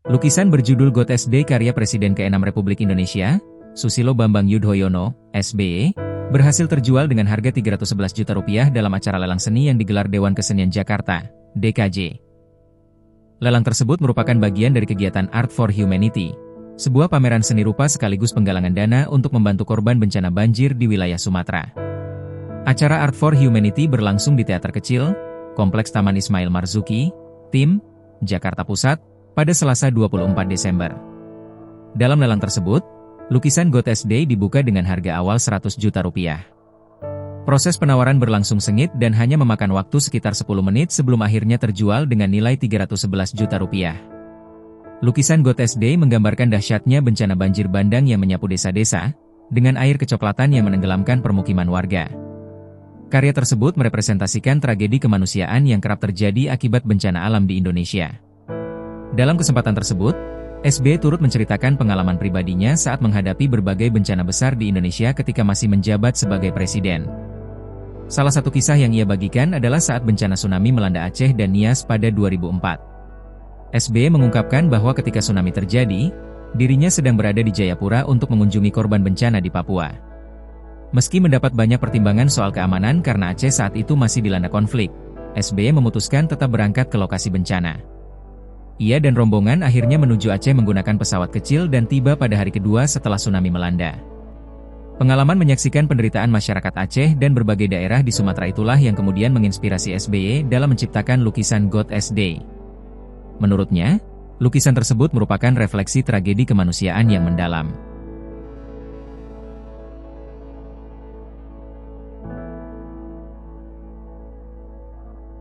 Lukisan berjudul God SD karya Presiden ke-6 Republik Indonesia, Susilo Bambang Yudhoyono, SBY, berhasil terjual dengan harga Rp311 juta dalam acara lelang seni yang digelar Dewan Kesenian Jakarta, DKJ. Lelang tersebut merupakan bagian dari kegiatan Art for Humanity, sebuah pameran seni rupa sekaligus penggalangan dana untuk membantu korban bencana banjir di wilayah Sumatera. Acara Art for Humanity berlangsung di Teater Kecil, Kompleks Taman Ismail Marzuki, Tim, Jakarta Pusat, pada Selasa 24 Desember. Dalam lelang tersebut, lukisan God SD dibuka dengan harga awal Rp100 juta. Proses penawaran berlangsung sengit dan hanya memakan waktu sekitar 10 menit sebelum akhirnya terjual dengan nilai Rp311 juta. Lukisan God SD menggambarkan dahsyatnya bencana banjir bandang yang menyapu desa-desa, dengan air kecoklatan yang menenggelamkan permukiman warga. Karya tersebut merepresentasikan tragedi kemanusiaan yang kerap terjadi akibat bencana alam di Indonesia. Dalam kesempatan tersebut, SBY turut menceritakan pengalaman pribadinya saat menghadapi berbagai bencana besar di Indonesia ketika masih menjabat sebagai presiden. Salah satu kisah yang ia bagikan adalah saat bencana tsunami melanda Aceh dan Nias pada 2004. SBY mengungkapkan bahwa ketika tsunami terjadi, dirinya sedang berada di Jayapura untuk mengunjungi korban bencana di Papua. Meski mendapat banyak pertimbangan soal keamanan karena Aceh saat itu masih dilanda konflik, SBY memutuskan tetap berangkat ke lokasi bencana. Ia dan rombongan akhirnya menuju Aceh menggunakan pesawat kecil dan tiba pada hari kedua setelah tsunami melanda. Pengalaman menyaksikan penderitaan masyarakat Aceh dan berbagai daerah di Sumatera itulah yang kemudian menginspirasi SBY dalam menciptakan lukisan God SD. Menurutnya, lukisan tersebut merupakan refleksi tragedi kemanusiaan yang mendalam.